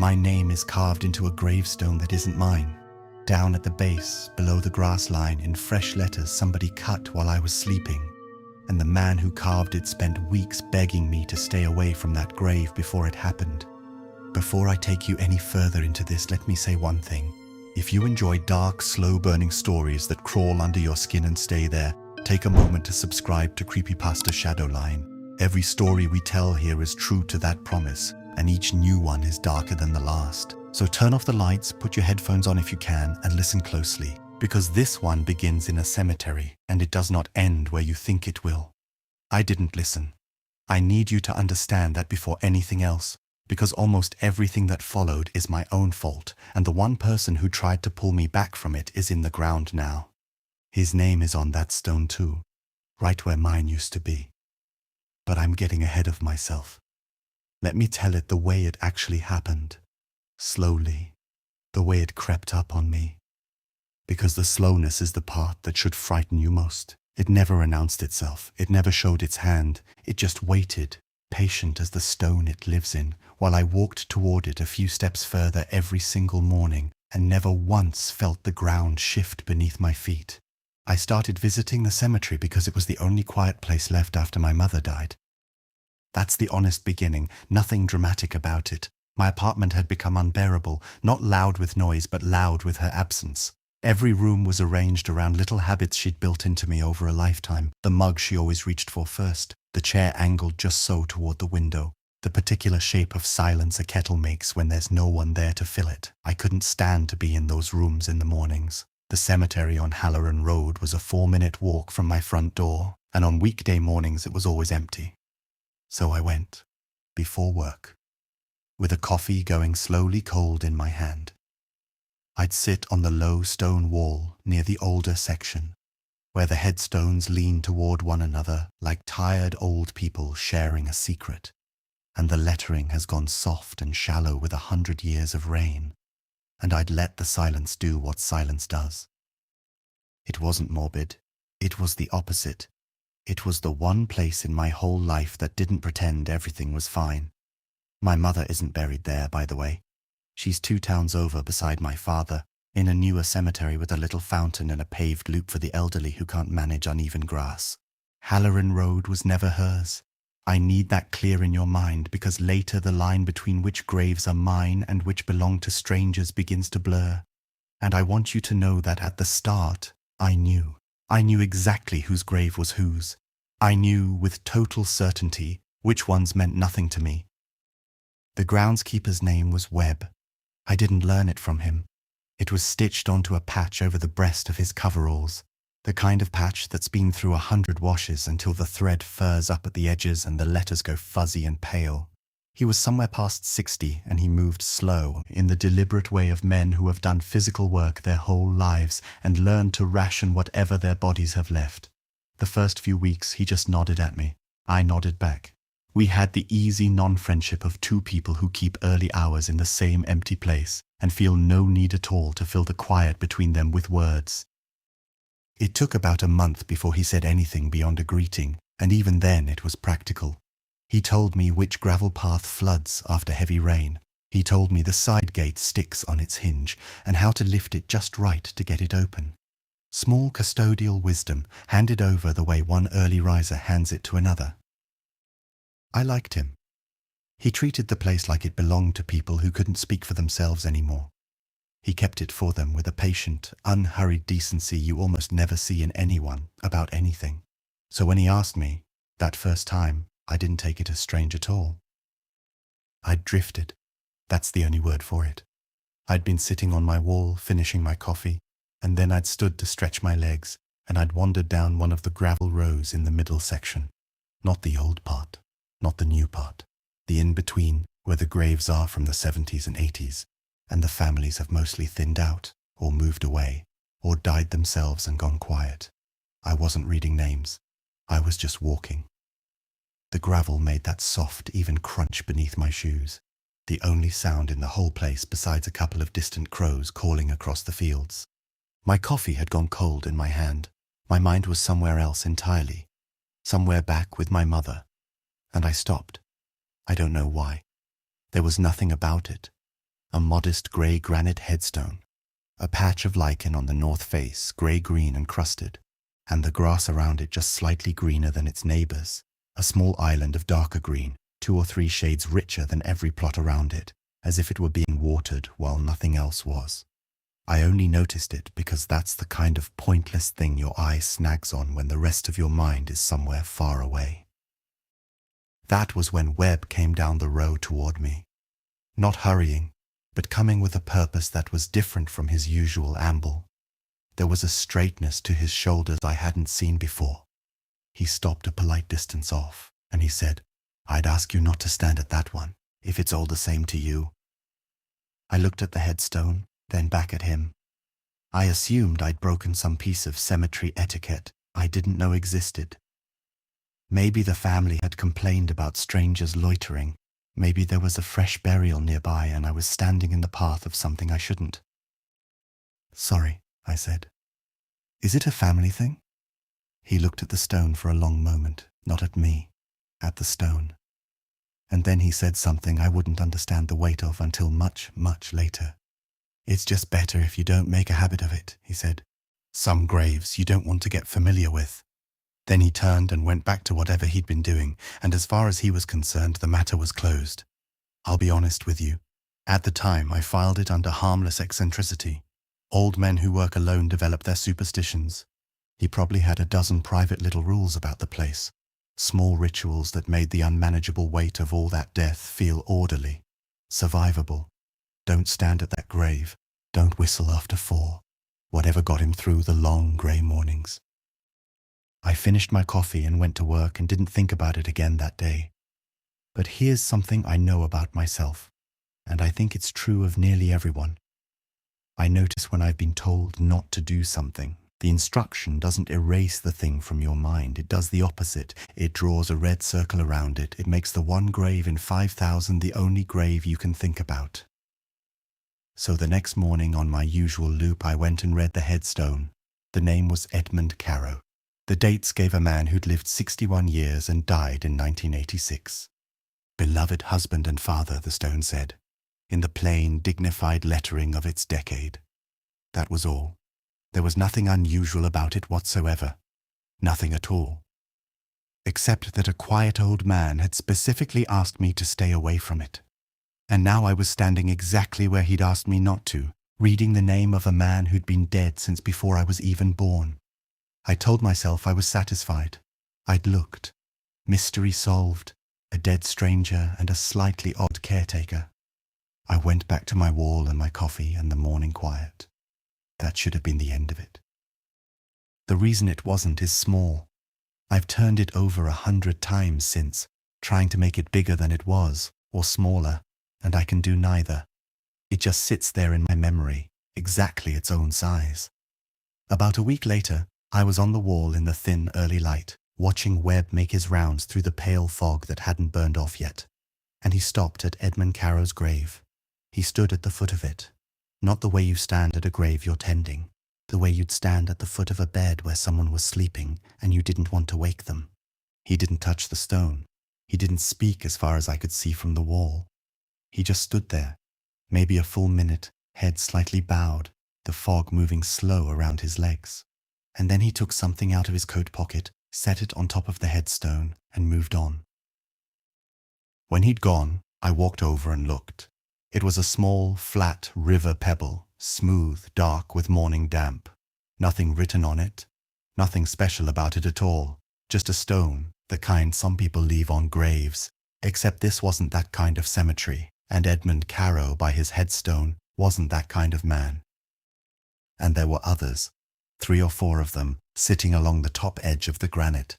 My name is carved into a gravestone that isn't mine. Down at the base, below the grass line, in fresh letters somebody cut while I was sleeping. And the man who carved it spent weeks begging me to stay away from that grave before it happened. Before I take you any further into this, let me say one thing. If you enjoy dark, slow-burning stories that crawl under your skin and stay there, take a moment to subscribe to Creepypasta Shadowline. Every story we tell here is true to that promise, and each new one is darker than the last. So turn off the lights, put your headphones on if you can, and listen closely. Because this one begins in a cemetery, and it does not end where you think it will. I didn't listen. I need you to understand that before anything else, because almost everything that followed is my own fault, and the one person who tried to pull me back from it is in the ground now. His name is on that stone too, right where mine used to be. But I'm getting ahead of myself. Let me tell it the way it actually happened. Slowly, the way it crept up on me. Because the slowness is the part that should frighten you most. It never announced itself, it never showed its hand, it just waited, patient as the stone it lives in, while I walked toward it a few steps further every single morning, and never once felt the ground shift beneath my feet. I started visiting the cemetery because it was the only quiet place left after my mother died. That's the honest beginning, nothing dramatic about it. My apartment had become unbearable, not loud with noise, but loud with her absence. Every room was arranged around little habits she'd built into me over a lifetime. The mug she always reached for first, the chair angled just so toward the window, the particular shape of silence a kettle makes when there's no one there to fill it. I couldn't stand to be in those rooms in the mornings. The cemetery on Halloran Road was a 4-minute walk from my front door, and on weekday mornings it was always empty. So I went, before work, with a coffee going slowly cold in my hand. I'd sit on the low stone wall near the older section, where the headstones lean toward one another like tired old people sharing a secret, and the lettering has gone soft and shallow with 100 years of rain, and I'd let the silence do what silence does. It wasn't morbid, it was the opposite. It was the one place in my whole life that didn't pretend everything was fine. My mother isn't buried there, by the way. She's 2 towns over beside my father, in a newer cemetery with a little fountain and a paved loop for the elderly who can't manage uneven grass. Halloran Road was never hers. I need that clear in your mind, because later the line between which graves are mine and which belong to strangers begins to blur. And I want you to know that at the start, I knew. I knew exactly whose grave was whose. I knew with total certainty which ones meant nothing to me. The groundskeeper's name was Webb. I didn't learn it from him. It was stitched onto a patch over the breast of his coveralls, the kind of patch that's been through 100 washes until the thread furs up at the edges and the letters go fuzzy and pale. He was somewhere past 60, and he moved slow, in the deliberate way of men who have done physical work their whole lives and learned to ration whatever their bodies have left. The first few weeks he just nodded at me. I nodded back. We had the easy non-friendship of 2 people who keep early hours in the same empty place and feel no need at all to fill the quiet between them with words. It took about a month before he said anything beyond a greeting, and even then it was practical. He told me which gravel path floods after heavy rain. He told me the side gate sticks on its hinge and how to lift it just right to get it open. Small custodial wisdom handed over the way one early riser hands it to another. I liked him. He treated the place like it belonged to people who couldn't speak for themselves anymore. He kept it for them with a patient, unhurried decency you almost never see in anyone about anything. So when he asked me, that first time, I didn't take it as strange at all. I'd drifted. That's the only word for it. I'd been sitting on my wall, finishing my coffee, and then I'd stood to stretch my legs, and I'd wandered down one of the gravel rows in the middle section. Not the old part, not the new part. The in-between, where the graves are from the 70s and 80s, and the families have mostly thinned out, or moved away, or died themselves and gone quiet. I wasn't reading names. I was just walking. The gravel made that soft, even crunch beneath my shoes, the only sound in the whole place besides a couple of distant crows calling across the fields. My coffee had gone cold in my hand. My mind was somewhere else entirely, somewhere back with my mother, and I stopped. I don't know why. There was nothing about it. A modest grey granite headstone, a patch of lichen on the north face, grey-green and crusted, and the grass around it just slightly greener than its neighbours, a small island of darker green, 2 or 3 shades richer than every plot around it, as if it were being watered while nothing else was. I only noticed it because that's the kind of pointless thing your eye snags on when the rest of your mind is somewhere far away. That was when Webb came down the road toward me, not hurrying, but coming with a purpose that was different from his usual amble. There was a straightness to his shoulders I hadn't seen before. He stopped a polite distance off, and he said, "I'd ask you not to stand at that one, if it's all the same to you." I looked at the headstone, then back at him. I assumed I'd broken some piece of cemetery etiquette I didn't know existed. Maybe the family had complained about strangers loitering. Maybe there was a fresh burial nearby and I was standing in the path of something I shouldn't. "Sorry," I said. "Is it a family thing?" He looked at the stone for a long moment, not at me, at the stone. And then he said something I wouldn't understand the weight of until much, much later. "It's just better if you don't make a habit of it," he said. "Some graves you don't want to get familiar with." Then he turned and went back to whatever he'd been doing, and as far as he was concerned, the matter was closed. I'll be honest with you. At the time, I filed it under harmless eccentricity. Old men who work alone develop their superstitions. He probably had a dozen private little rules about the place, small rituals that made the unmanageable weight of all that death feel orderly, survivable. Don't stand at that grave. Don't whistle after 4. Whatever got him through the long grey mornings. I finished my coffee and went to work and didn't think about it again that day. But here's something I know about myself, and I think it's true of nearly everyone. I notice when I've been told not to do something, the instruction doesn't erase the thing from your mind. It does the opposite. It draws a red circle around it. It makes the one grave in 5,000 the only grave you can think about. So the next morning on my usual loop, I went and read the headstone. The name was Edmund Caro. The dates gave a man who'd lived 61 years and died in 1986. Beloved husband and father, the stone said, in the plain, dignified lettering of its decade. That was all. There was nothing unusual about it whatsoever. Nothing at all. Except that a quiet old man had specifically asked me to stay away from it. And now I was standing exactly where he'd asked me not to, reading the name of a man who'd been dead since before I was even born. I told myself I was satisfied. I'd looked. Mystery solved. A dead stranger and a slightly odd caretaker. I went back to my wall and my coffee and the morning quiet. That should have been the end of it. The reason it wasn't is small. I've turned it over 100 times since, trying to make it bigger than it was, or smaller, and I can do neither. It just sits there in my memory, exactly its own size. About a week later, I was on the wall in the thin early light, watching Webb make his rounds through the pale fog that hadn't burned off yet, and he stopped at Edmund Caro's grave. He stood at the foot of it, not the way you stand at a grave you're tending, the way you'd stand at the foot of a bed where someone was sleeping and you didn't want to wake them. He didn't touch the stone. He didn't speak as far as I could see from the wall. He just stood there, maybe a full minute, head slightly bowed, the fog moving slow around his legs. And then he took something out of his coat pocket, set it on top of the headstone, and moved on. When he'd gone, I walked over and looked. It was a small, flat river pebble, smooth, dark with morning damp. Nothing written on it. Nothing special about it at all. Just a stone, the kind some people leave on graves. Except this wasn't that kind of cemetery, and Edmund Caro, by his headstone, wasn't that kind of man. And there were others. 3 or 4 of them, sitting along the top edge of the granite.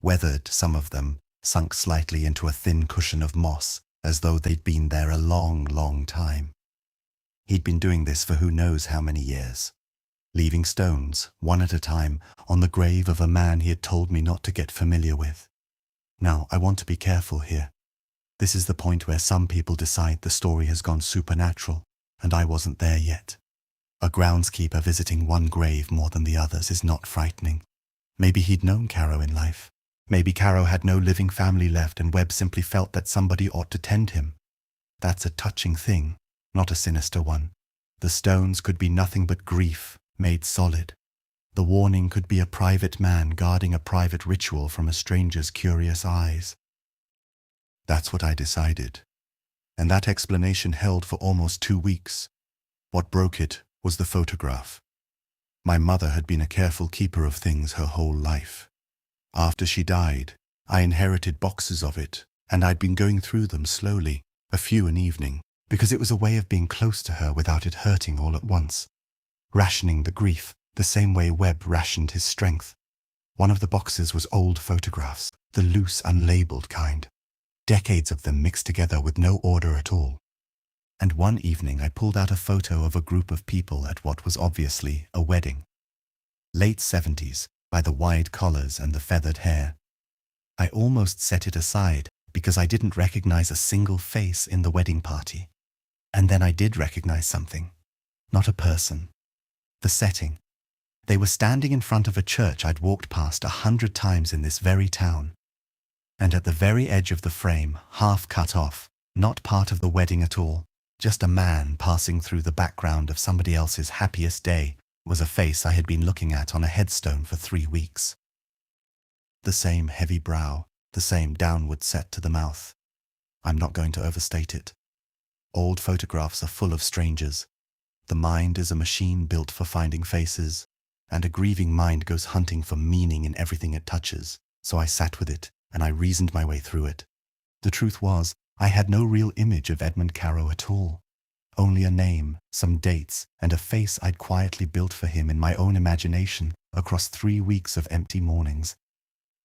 Weathered, some of them, sunk slightly into a thin cushion of moss, as though they'd been there a long, long time. He'd been doing this for who knows how many years, leaving stones, one at a time, on the grave of a man he had told me not to get familiar with. Now, I want to be careful here. This is the point where some people decide the story has gone supernatural, and I wasn't there yet. A groundskeeper visiting one grave more than the others is not frightening. Maybe he'd known Caro in life. Maybe Caro had no living family left and Webb simply felt that somebody ought to tend him. That's a touching thing, not a sinister one. The stones could be nothing but grief, made solid. The warning could be a private man guarding a private ritual from a stranger's curious eyes. That's what I decided. And that explanation held for almost 2 weeks. What broke it was the photograph. My mother had been a careful keeper of things her whole life. After she died, I inherited boxes of it, and I'd been going through them slowly, a few an evening, because it was a way of being close to her without it hurting all at once. Rationing the grief, the same way Webb rationed his strength. One of the boxes was old photographs, the loose, unlabeled kind. Decades of them mixed together with no order at all. And one evening I pulled out a photo of a group of people at what was obviously a wedding. Late 70s, by the wide collars and the feathered hair. I almost set it aside because I didn't recognize a single face in the wedding party. And then I did recognize something. Not a person. The setting. They were standing in front of a church I'd walked past 100 times in this very town. And at the very edge of the frame, half cut off, not part of the wedding at all, just a man passing through the background of somebody else's happiest day, was a face I had been looking at on a headstone for 3 weeks. The same heavy brow, the same downward set to the mouth. I'm not going to overstate it. Old photographs are full of strangers. The mind is a machine built for finding faces, and a grieving mind goes hunting for meaning in everything it touches. So I sat with it, and I reasoned my way through it. The truth was, I had no real image of Edmund Caro at all. Only a name, some dates, and a face I'd quietly built for him in my own imagination across 3 weeks of empty mornings.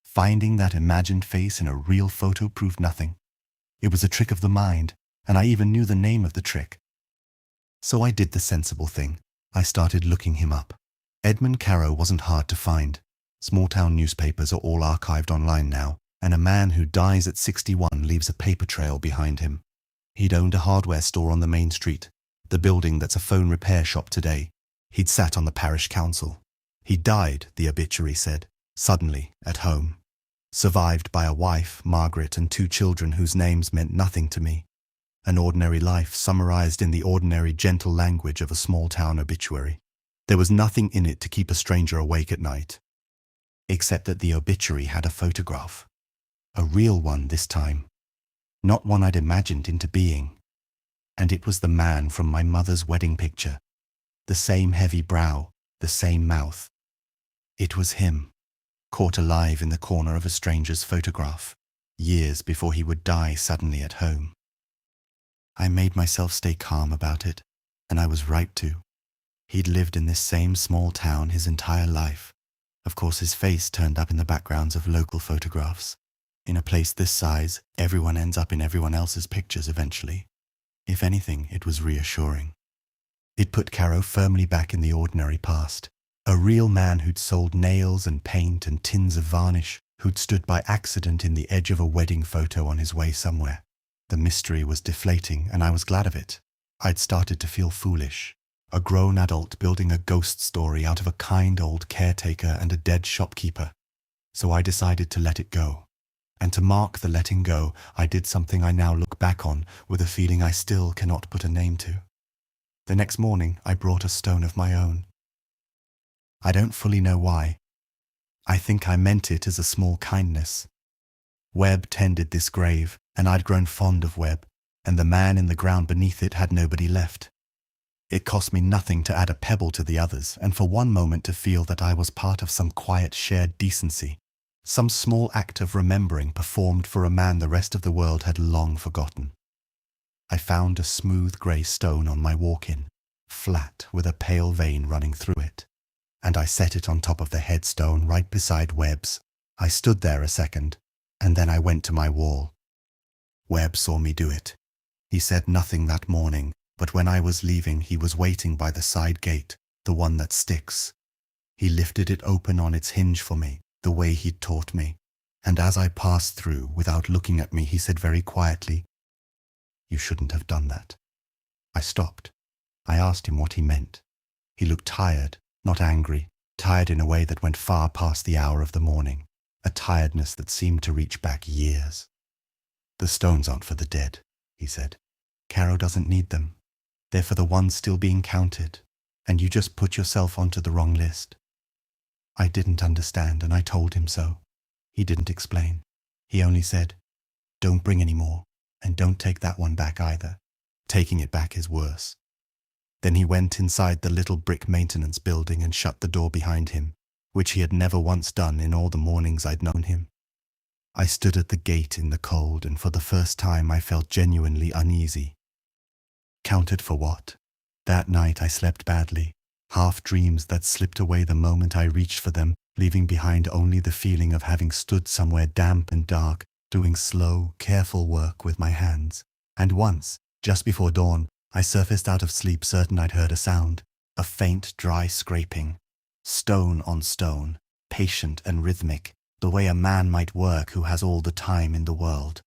Finding that imagined face in a real photo proved nothing. It was a trick of the mind, and I even knew the name of the trick. So I did the sensible thing. I started looking him up. Edmund Caro wasn't hard to find. Small-town newspapers are all archived online now, and a man who dies at 61 leaves a paper trail behind him. He'd owned a hardware store on the main street, the building that's a phone repair shop today. He'd sat on the parish council. He died, the obituary said, suddenly, at home. Survived by a wife, Margaret, and 2 children whose names meant nothing to me. An ordinary life summarized in the ordinary, gentle language of a small-town obituary. There was nothing in it to keep a stranger awake at night. Except that the obituary had a photograph. A real one this time. Not one I'd imagined into being. And it was the man from my mother's wedding picture. The same heavy brow, the same mouth. It was him, caught alive in the corner of a stranger's photograph, years before he would die suddenly at home. I made myself stay calm about it, and I was right to. He'd lived in this same small town his entire life. Of course, his face turned up in the backgrounds of local photographs. In a place this size, everyone ends up in everyone else's pictures eventually. If anything, it was reassuring. It put Caro firmly back in the ordinary past. A real man who'd sold nails and paint and tins of varnish, who'd stood by accident in the edge of a wedding photo on his way somewhere. The mystery was deflating, and I was glad of it. I'd started to feel foolish. A grown adult building a ghost story out of a kind old caretaker and a dead shopkeeper. So I decided to let it go. And to mark the letting go, I did something I now look back on with a feeling I still cannot put a name to. The next morning, I brought a stone of my own. I don't fully know why. I think I meant it as a small kindness. Webb tended this grave, and I'd grown fond of Webb, and the man in the ground beneath it had nobody left. It cost me nothing to add a pebble to the others, and for one moment to feel that I was part of some quiet shared decency, some small act of remembering performed for a man the rest of the world had long forgotten. I found a smooth grey stone on my walk-in, flat with a pale vein running through it, and I set it on top of the headstone right beside Webb's. I stood there a second, and then I went to my wall. Webb saw me do it. He said nothing that morning, but when I was leaving, he was waiting by the side gate, the one that sticks. He lifted it open on its hinge for me, the way he'd taught me, and as I passed through, without looking at me, he said very quietly, "You shouldn't have done that." I stopped. I asked him what he meant. He looked tired, not angry, tired in a way that went far past the hour of the morning, a tiredness that seemed to reach back years. "The stones aren't for the dead," he said. "Caro doesn't need them. They're for the ones still being counted, and you just put yourself onto the wrong list. I didn't understand, and I told him so. He didn't explain. He only said, "Don't bring any more, and don't take that one back either. Taking it back is worse." Then he went inside the little brick maintenance building and shut the door behind him, which he had never once done in all the mornings I'd known him. I stood at the gate in the cold, and for the first time I felt genuinely uneasy. Counted for what? That night I slept badly, half dreams that slipped away the moment I reached for them, leaving behind only the feeling of having stood somewhere damp and dark, doing slow, careful work with my hands. And once, just before dawn, I surfaced out of sleep certain I'd heard a sound, a faint, dry scraping. Stone on stone, patient and rhythmic, the way a man might work who has all the time in the world.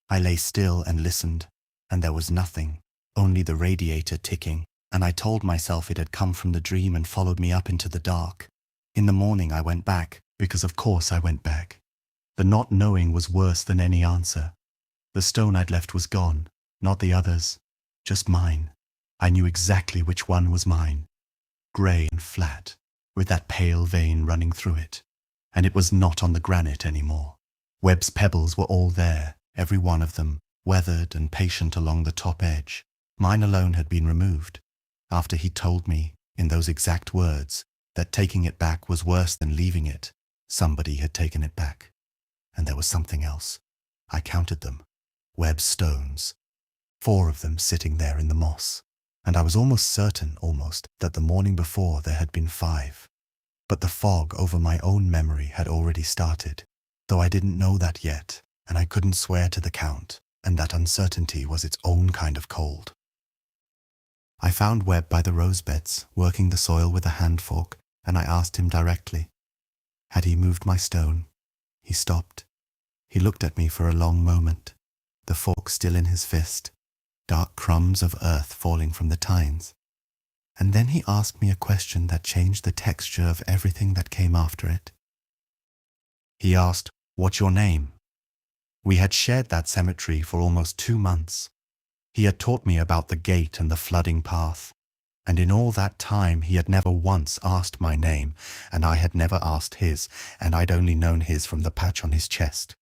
I lay still and listened, and there was nothing, only the radiator ticking, and I told myself it had come from the dream and followed me up into the dark. In the morning I went back, because of course I went back. The not knowing was worse than any answer. The stone I'd left was gone, not the others, just mine. I knew exactly which one was mine. Grey and flat, with that pale vein running through it. And it was not on the granite anymore. Webb's pebbles were all there, every one of them, weathered and patient along the top edge. Mine alone had been removed, after he told me, in those exact words, that taking it back was worse than leaving it. Somebody had taken it back. And there was something else. I counted them. Webb's stones. 4 of them sitting there in the moss. And I was almost certain, that the morning before there had been 5. But the fog over my own memory had already started, though I didn't know that yet, and I couldn't swear to the count, and that uncertainty was its own kind of cold. I found Webb by the rose beds, working the soil with a hand fork, and I asked him directly. Had he moved my stone? He stopped. He looked at me for a long moment, the fork still in his fist, dark crumbs of earth falling from the tines. And then he asked me a question that changed the texture of everything that came after it. He asked, "What's your name?" We had shared that cemetery for almost 2 months. He had taught me about the gate and the flooding path, and in all that time he had never once asked my name, and I had never asked his, and I'd only known his from the patch on his chest.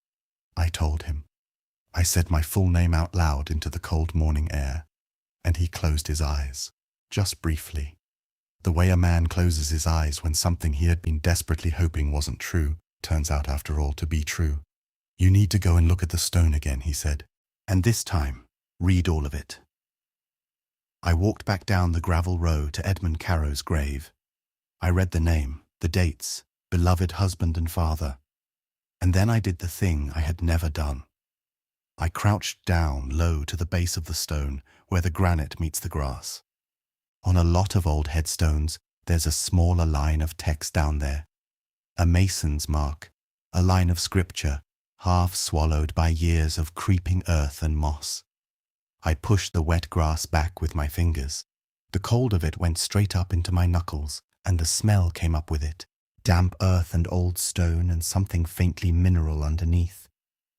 I told him. I said my full name out loud into the cold morning air, and he closed his eyes, just briefly, the way a man closes his eyes when something he had been desperately hoping wasn't true turns out after all to be true. "You need to go and look at the stone again," he said, "and this time, read all of it." I walked back down the gravel road to Edmund Carrow's grave. I read the name, the dates, beloved husband and father, and then I did the thing I had never done. I crouched down low to the base of the stone where the granite meets the grass. On a lot of old headstones, there's a smaller line of text down there, a mason's mark, a line of scripture, half swallowed by years of creeping earth and moss. I pushed the wet grass back with my fingers. The cold of it went straight up into my knuckles, and the smell came up with it, damp earth and old stone and something faintly mineral underneath.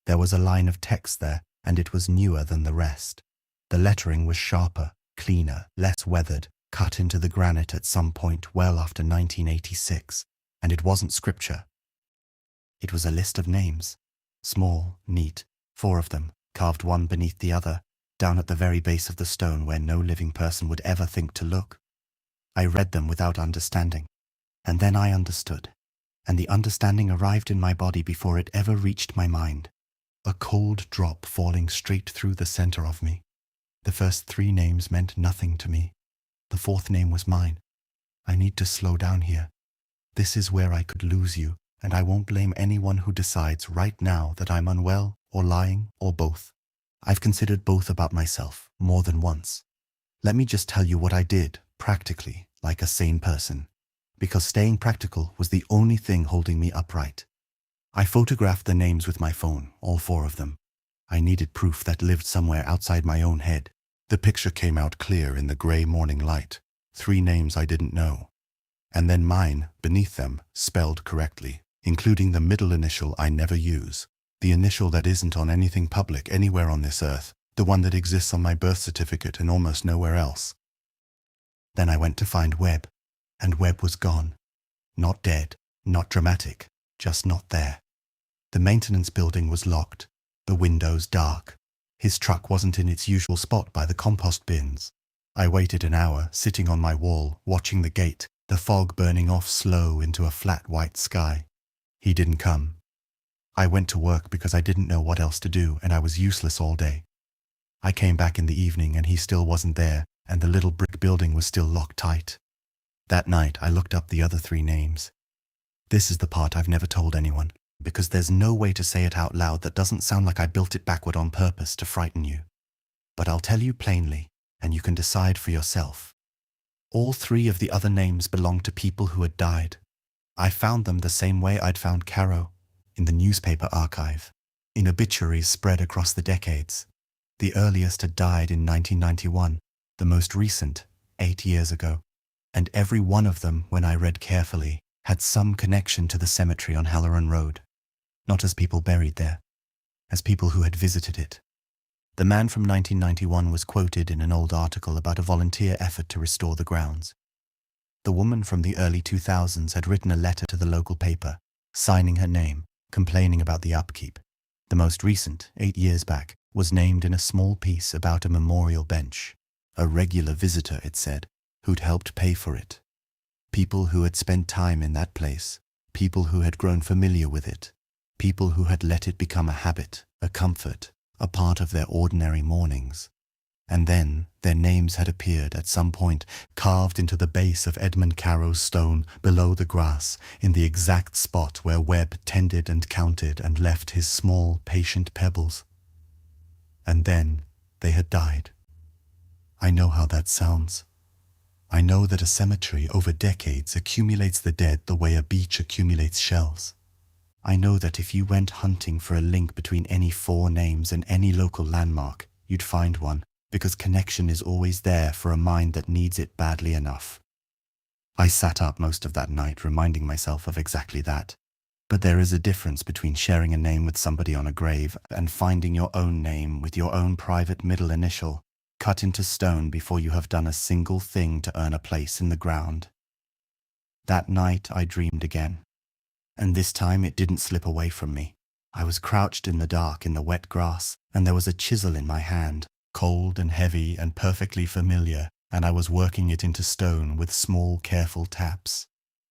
There was a line of text there, and it was newer than the rest. The lettering was sharper, cleaner, less weathered, cut into the granite at some point well after 1986, and it wasn't scripture. It was a list of names, small, neat, 4 of them, carved one beneath the other, down at the very base of the stone where no living person would ever think to look. I read them without understanding, and then I understood, and the understanding arrived in my body before it ever reached my mind. A cold drop falling straight through the center of me. The first 3 names meant nothing to me. The 4th name was mine. I need to slow down here. This is where I could lose you, and I won't blame anyone who decides right now that I'm unwell, or lying, or both. I've considered both about myself, more than once. Let me just tell you what I did, practically, like a sane person, because staying practical was the only thing holding me upright. I photographed the names with my phone, all 4 of them. I needed proof that lived somewhere outside my own head. The picture came out clear in the grey morning light. 3 names I didn't know. And then mine, beneath them, spelled correctly, including the middle initial I never use, the initial that isn't on anything public anywhere on this earth, the one that exists on my birth certificate and almost nowhere else. Then I went to find Webb, and Webb was gone. Not dead, not dramatic, just not there. The maintenance building was locked, the windows dark. His truck wasn't in its usual spot by the compost bins. I waited an hour, sitting on my wall, watching the gate, the fog burning off slow into a flat white sky. He didn't come. I went to work because I didn't know what else to do, and I was useless all day. I came back in the evening and he still wasn't there, and the little brick building was still locked tight. That night I looked up the other 3 names. This is the part I've never told anyone, because there's no way to say it out loud that doesn't sound like I built it backward on purpose to frighten you. But I'll tell you plainly, and you can decide for yourself. All 3 of the other names belonged to people who had died. I found them the same way I'd found Caro, in the newspaper archive, in obituaries spread across the decades. The earliest had died in 1991, the most recent, 8 years ago, and every one of them, when I read carefully, had some connection to the cemetery on Halloran Road. Not as people buried there, as people who had visited it. The man from 1991 was quoted in an old article about a volunteer effort to restore the grounds. The woman from the early 2000s had written a letter to the local paper, signing her name, complaining about the upkeep. The most recent, 8 years back, was named in a small piece about a memorial bench. A regular visitor, it said, who'd helped pay for it. People who had spent time in that place, people who had grown familiar with it, people who had let it become a habit, a comfort, a part of their ordinary mornings. And then their names had appeared at some point, carved into the base of Edmund Caro's stone below the grass, in the exact spot where Webb tended and counted and left his small, patient pebbles. And then they had died. I know how that sounds. I know that a cemetery over decades accumulates the dead the way a beach accumulates shells. I know that if you went hunting for a link between any 4 names and any local landmark, you'd find one, because connection is always there for a mind that needs it badly enough. I sat up most of that night reminding myself of exactly that. But there is a difference between sharing a name with somebody on a grave and finding your own name with your own private middle initial, cut into stone before you have done a single thing to earn a place in the ground. That night I dreamed again. And this time it didn't slip away from me. I was crouched in the dark in the wet grass, and there was a chisel in my hand, cold and heavy and perfectly familiar, and I was working it into stone with small, careful taps.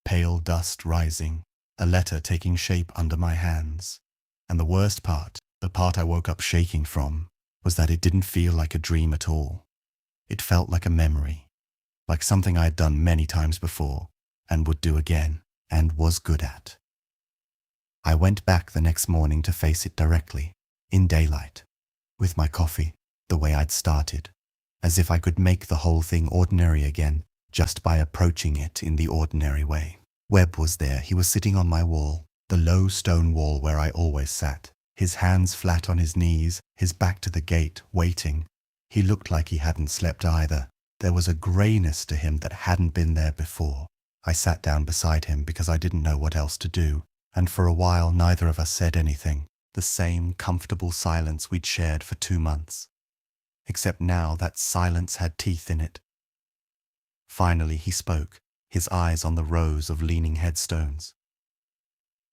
Pale dust rising, a letter taking shape under my hands. And the worst part, the part I woke up shaking from, was that it didn't feel like a dream at all. It felt like a memory, like something I had done many times before, and would do again, and was good at. I went back the next morning to face it directly, in daylight, with my coffee, the way I'd started, as if I could make the whole thing ordinary again, just by approaching it in the ordinary way. Webb was there. He was sitting on my wall, the low stone wall where I always sat, his hands flat on his knees, his back to the gate, waiting. He looked like he hadn't slept either. There was a greyness to him that hadn't been there before. I sat down beside him because I didn't know what else to do, and for a while neither of us said anything, the same comfortable silence we'd shared for 2 months. Except now that silence had teeth in it. Finally he spoke, his eyes on the rows of leaning headstones.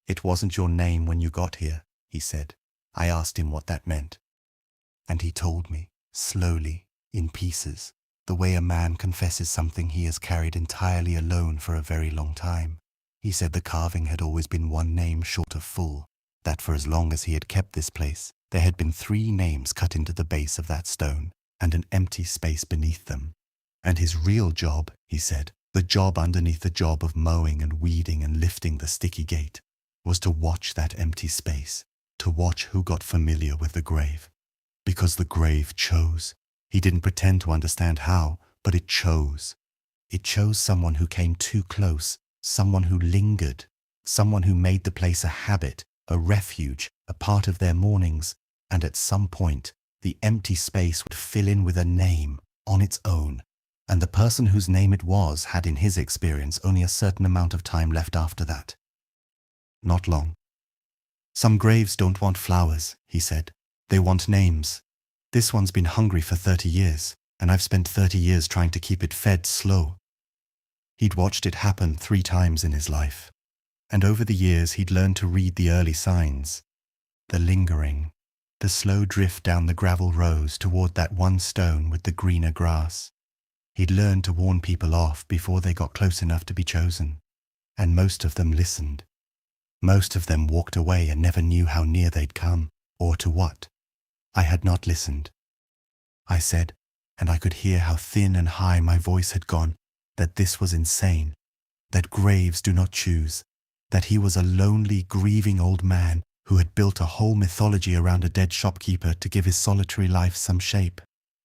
"It wasn't your name when you got here," he said. I asked him what that meant. And he told me, slowly, in pieces, the way a man confesses something he has carried entirely alone for a very long time. He said the carving had always been one name short of full, that for as long as he had kept this place, there had been 3 names cut into the base of that stone, and an empty space beneath them. And his real job, he said, the job underneath the job of mowing and weeding and lifting the sticky gate, was to watch that empty space, to watch who got familiar with the grave. Because the grave chose. He didn't pretend to understand how, but it chose. It chose someone who came too close, someone who lingered, someone who made the place a habit, a refuge, a part of their mornings, and at some point, the empty space would fill in with a name on its own, and the person whose name it was had in his experience only a certain amount of time left after that. Not long. "Some graves don't want flowers," he said. "They want names. This one's been hungry for 30 years. and I've spent 30 years trying to keep it fed slow. He'd watched it happen 3 times in his life, and over the years he'd learned to read the early signs, the lingering, the slow drift down the gravel rows toward that one stone with the greener grass. He'd learned to warn people off before they got close enough to be chosen, and most of them listened. Most of them walked away and never knew how near they'd come, or to what. I had not listened. I said, and I could hear how thin and high my voice had gone, that this was insane, that graves do not choose, that he was a lonely, grieving old man who had built a whole mythology around a dead shopkeeper to give his solitary life some shape,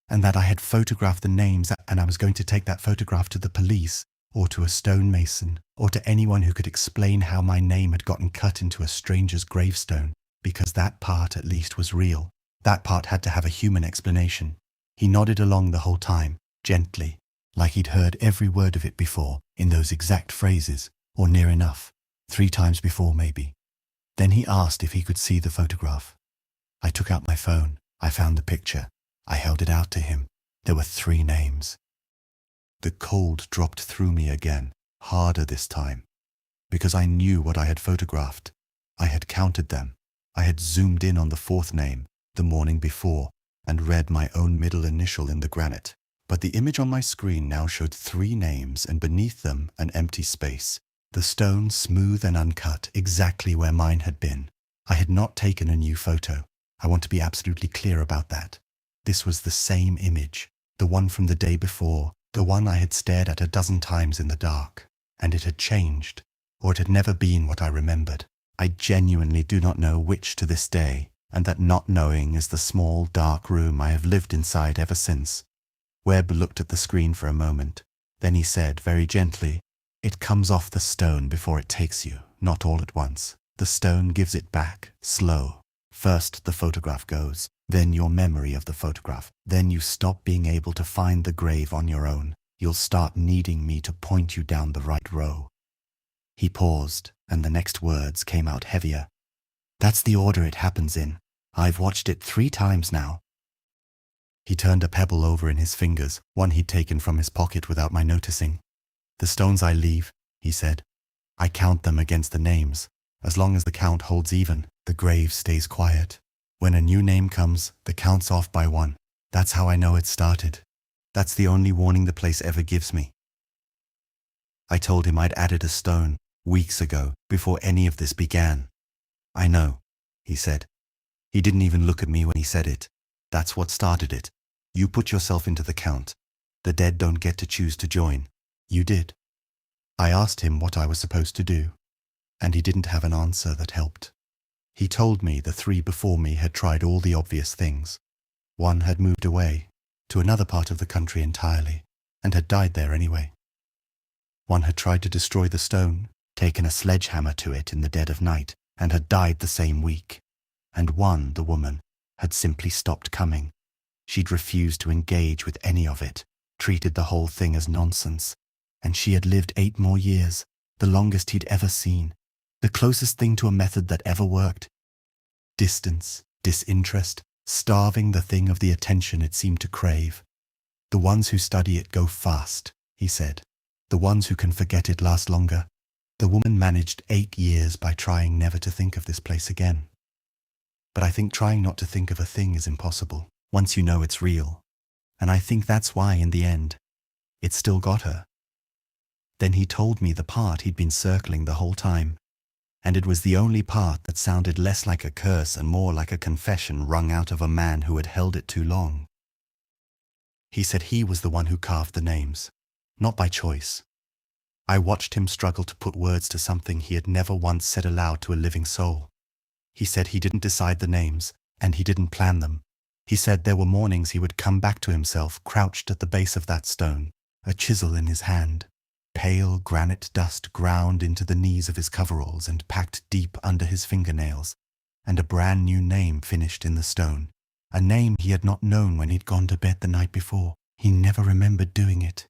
and that I had photographed the names and I was going to take that photograph to the police, or to a stonemason, or to anyone who could explain how my name had gotten cut into a stranger's gravestone, because that part at least was real. That part had to have a human explanation. He nodded along the whole time, gently, like he'd heard every word of it before, in those exact phrases, or near enough, 3 times before maybe. Then he asked if he could see the photograph. I took out my phone. I found the picture. I held it out to him. There were 3 names. The cold dropped through me again, harder this time, because I knew what I had photographed. I had counted them. I had zoomed in on the 4th name, the morning before, and read my own middle initial in the granite. But the image on my screen now showed 3 names, and beneath them an empty space. The stone smooth and uncut, exactly where mine had been. I had not taken a new photo. I want to be absolutely clear about that. This was the same image, the one from the day before, the one I had stared at a dozen times in the dark, and it had changed, or it had never been what I remembered. I genuinely do not know which to this day, and that not knowing is the small, dark room I have lived inside ever since. Webb looked at the screen for a moment. Then he said very gently, "It comes off the stone before it takes you, not all at once. The stone gives it back, slow. First the photograph goes, then your memory of the photograph. Then you stop being able to find the grave on your own. You'll start needing me to point you down the right row." He paused, and the next words came out heavier. "That's the order it happens in. I've watched it 3 times now." He turned a pebble over in his fingers, one he'd taken from his pocket without my noticing. "The stones I leave," he said, "I count them against the names. As long as the count holds even, the grave stays quiet. When a new name comes, the count's off by 1. That's how I know it started. That's the only warning the place ever gives me." I told him I'd added a stone weeks ago, before any of this began. "I know," he said. He didn't even look at me when he said it. "That's what started it. You put yourself into the count. The dead don't get to choose to join. You did." I asked him what I was supposed to do, and he didn't have an answer that helped. He told me the 3 before me had tried all the obvious things. One had moved away, to another part of the country entirely, and had died there anyway. One had tried to destroy the stone, taken a sledgehammer to it in the dead of night, and had died the same week. And one, the woman, had simply stopped coming. She'd refused to engage with any of it, treated the whole thing as nonsense. And she had lived 8 more years, the longest he'd ever seen, the closest thing to a method that ever worked. Distance, disinterest, starving the thing of the attention it seemed to crave. "The ones who study it go fast," he said. "The ones who can forget it last longer." The woman managed 8 years by trying never to think of this place again. But I think trying not to think of a thing is impossible, once you know it's real. And I think that's why, in the end, it still got her. Then he told me the part he'd been circling the whole time, and it was the only part that sounded less like a curse and more like a confession wrung out of a man who had held it too long. He said he was the one who carved the names, not by choice. I watched him struggle to put words to something he had never once said aloud to a living soul. He said he didn't decide the names, and he didn't plan them. He said there were mornings he would come back to himself crouched at the base of that stone, a chisel in his hand. Pale granite dust ground into the knees of his coveralls and packed deep under his fingernails, and a brand new name finished in the stone, a name he had not known when he'd gone to bed the night before. He never remembered doing it.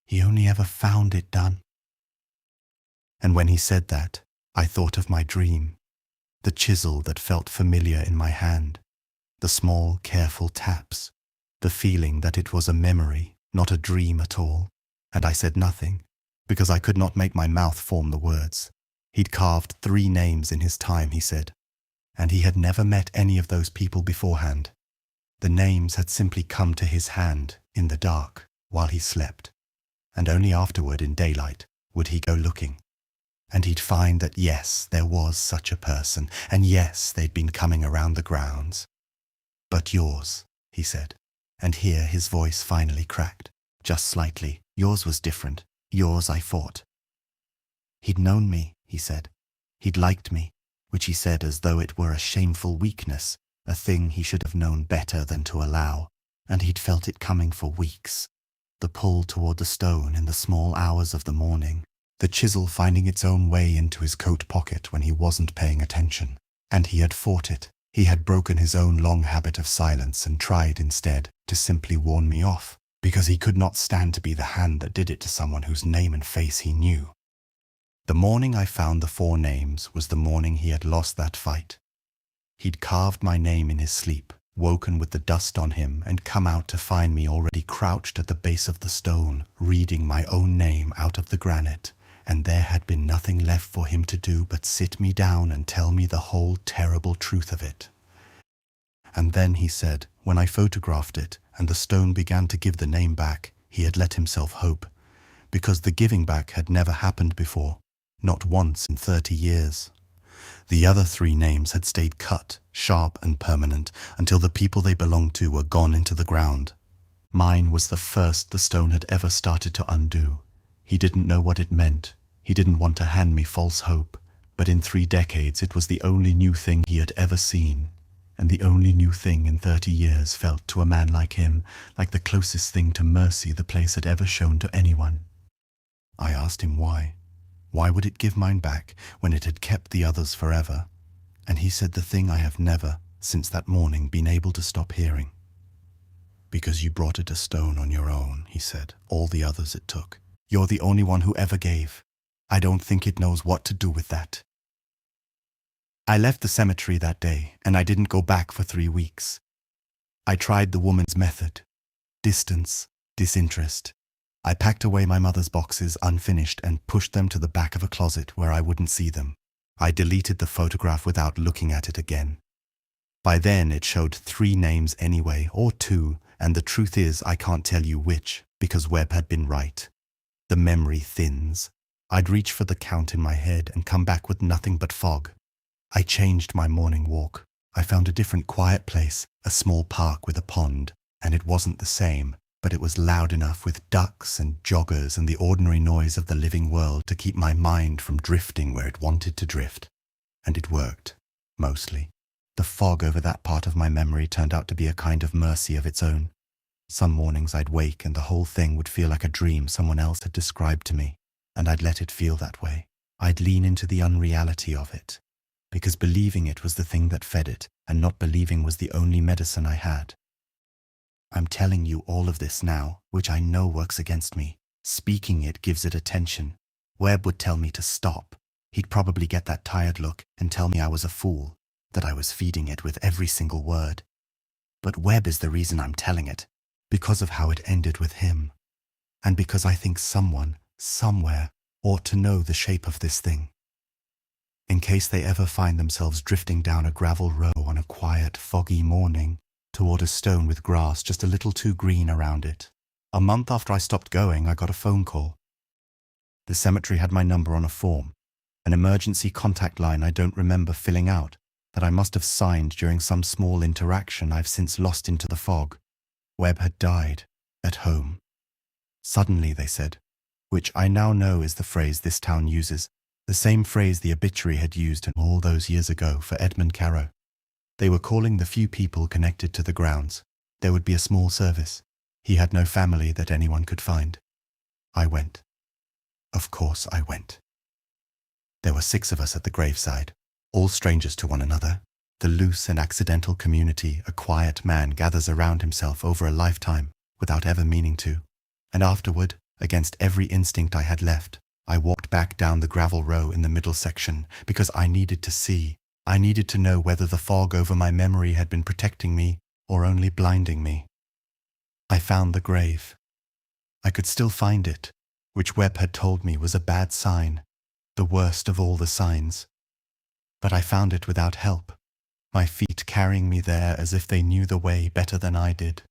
He only ever found it done. And when he said that, I thought of my dream, the chisel that felt familiar in my hand, the small, careful taps, The feeling that it was a memory, not a dream at all. And I said nothing, because I could not make my mouth form the words. He'd carved 3 names in his time, he said, and he had never met any of those people beforehand. The names had simply come to his hand in the dark while he slept, and only afterward in daylight would he go looking. And he'd find that yes, there was such a person, and yes, they'd been coming around the grounds. But yours, he said, and here his voice finally cracked, just slightly. Yours was different. Yours I fought. He'd known me, he said. He'd liked me, which he said as though it were a shameful weakness, a thing he should have known better than to allow, and he'd felt it coming for weeks. The pull toward the stone in the small hours of the morning, the chisel finding its own way into his coat pocket when he wasn't paying attention. And he had fought it. He had broken his own long habit of silence and tried instead to simply warn me off, because he could not stand to be the hand that did it to someone whose name and face he knew. The morning I found the 4 names was the morning he had lost that fight. He'd carved my name in his sleep, woken with the dust on him, and come out to find me already crouched at the base of the stone, reading my own name out of the granite, and there had been nothing left for him to do but sit me down and tell me the whole terrible truth of it. And then, he said, when I photographed it and the stone began to give the name back, he had let himself hope, because the giving back had never happened before, not once in 30 years. The other 3 names had stayed cut, sharp and permanent, until the people they belonged to were gone into the ground. Mine was the first the stone had ever started to undo. He didn't know what it meant. He didn't want to hand me false hope, but in 3 decades it was the only new thing he had ever seen, and the only new thing in 30 years felt to a man like him like the closest thing to mercy the place had ever shown to anyone. I asked him why. Why would it give mine back when it had kept the others forever? And he said the thing I have never, since that morning, been able to stop hearing. Because you brought it a stone on your own, he said, all the others it took. You're the only one who ever gave. I don't think it knows what to do with that. I left the cemetery that day, and I didn't go back for 3 weeks. I tried the woman's method. Distance, disinterest. I packed away my mother's boxes unfinished and pushed them to the back of a closet where I wouldn't see them. I deleted the photograph without looking at it again. By then it showed 3 names anyway, or 2, and the truth is I can't tell you which, because Webb had been right. The memory thins. I'd reach for the count in my head and come back with nothing but fog. I changed my morning walk. I found a different quiet place, a small park with a pond, and it wasn't the same, but it was loud enough with ducks and joggers and the ordinary noise of the living world to keep my mind from drifting where it wanted to drift. And it worked, mostly. The fog over that part of my memory turned out to be a kind of mercy of its own. Some mornings I'd wake and the whole thing would feel like a dream someone else had described to me, and I'd let it feel that way. I'd lean into the unreality of it, because believing it was the thing that fed it, and not believing was the only medicine I had. I'm telling you all of this now, which I know works against me. Speaking it gives it attention. Webb would tell me to stop. He'd probably get that tired look and tell me I was a fool, that I was feeding it with every single word. But Webb is the reason I'm telling it, because of how it ended with him, and because I think someone, somewhere, ought to know the shape of this thing. In case they ever find themselves drifting down a gravel road on a quiet, foggy morning, toward a stone with grass just a little too green around it. A month after I stopped going, I got a phone call. The cemetery had my number on a form, an emergency contact line I don't remember filling out, that I must have signed during some small interaction I've since lost into the fog. Webb had died, at home. Suddenly, they said, which I now know is the phrase this town uses, the same phrase the obituary had used all those years ago for Edmund Carrow. They were calling the few people connected to the grounds. There would be a small service. He had no family that anyone could find. I went. Of course I went. There were 6 of us at the graveside, all strangers to one another. The loose and accidental community a quiet man gathers around himself over a lifetime without ever meaning to. And afterward, against every instinct I had left, I walked back down the gravel row in the middle section because I needed to see. I needed to know whether the fog over my memory had been protecting me or only blinding me. I found the grave. I could still find it, which Webb had told me was a bad sign, the worst of all the signs. But I found it without help, my feet carrying me there as if they knew the way better than I did.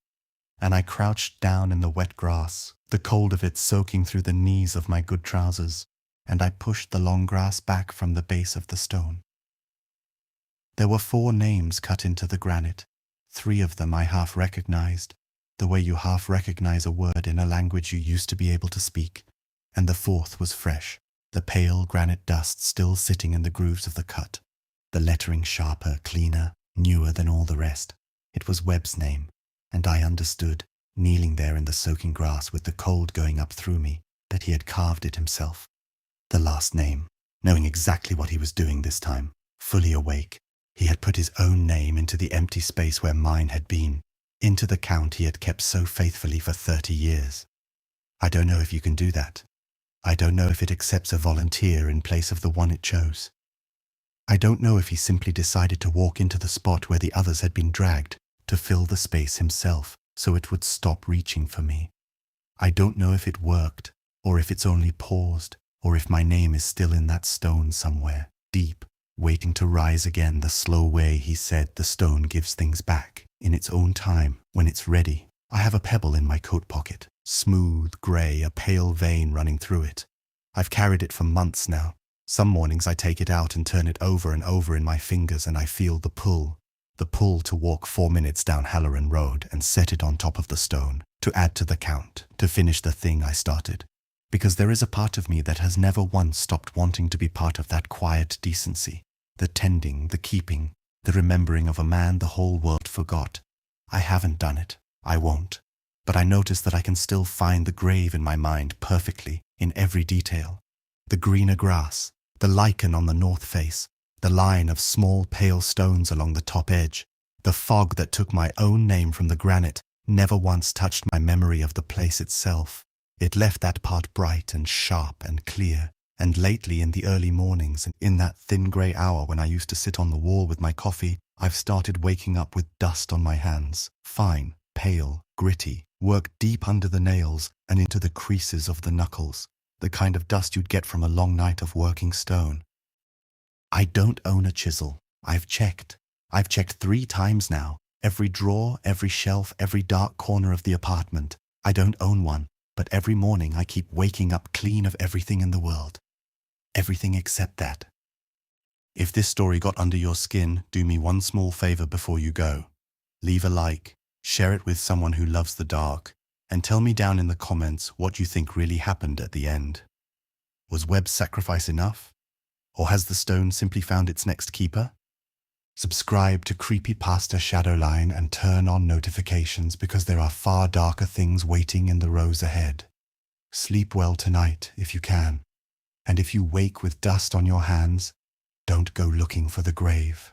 And I crouched down in the wet grass, the cold of it soaking through the knees of my good trousers, and I pushed the long grass back from the base of the stone. There were 4 names cut into the granite. 3 of them I half recognized, the way you half recognize a word in a language you used to be able to speak, and the 4th was fresh, the pale granite dust still sitting in the grooves of the cut, the lettering sharper, cleaner, newer than all the rest. It was Webb's name, and I understood, kneeling there in the soaking grass with the cold going up through me, that he had carved it himself. The last name, knowing exactly what he was doing this time, fully awake, he had put his own name into the empty space where mine had been, into the count he had kept so faithfully for 30 years. I don't know if you can do that. I don't know if it accepts a volunteer in place of the one it chose. I don't know if he simply decided to walk into the spot where the others had been dragged, to fill the space himself, so it would stop reaching for me. I don't know if it worked, or if it's only paused, or if my name is still in that stone somewhere, deep, waiting to rise again the slow way he said the stone gives things back, in its own time, when it's ready. I have a pebble in my coat pocket, smooth, grey, a pale vein running through it. I've carried it for months now. Some mornings I take it out and turn it over and over in my fingers, and I feel the pull to walk 4 minutes down Halloran Road and set it on top of the stone, to add to the count, to finish the thing I started. Because there is a part of me that has never once stopped wanting to be part of that quiet decency, the tending, the keeping, the remembering of a man the whole world forgot. I haven't done it. I won't. But I notice that I can still find the grave in my mind perfectly, in every detail. The greener grass, the lichen on the north face, the line of small pale stones along the top edge, the fog that took my own name from the granite, never once touched my memory of the place itself. It left that part bright and sharp and clear, and lately in the early mornings and in that thin grey hour when I used to sit on the wall with my coffee, I've started waking up with dust on my hands, fine, pale, gritty, worked deep under the nails and into the creases of the knuckles, the kind of dust you'd get from a long night of working stone. I don't own a chisel. I've checked. I've checked 3 times now. Every drawer, every shelf, every dark corner of the apartment. I don't own one, but every morning I keep waking up clean of everything in the world. Everything except that. If this story got under your skin, do me one small favor before you go. Leave a like, share it with someone who loves the dark, and tell me down in the comments what you think really happened at the end. Was Webb's sacrifice enough? Or has the stone simply found its next keeper? Subscribe to Creepypasta Shadowline and turn on notifications because there are far darker things waiting in the rows ahead. Sleep well tonight if you can. And if you wake with dust on your hands, don't go looking for the grave.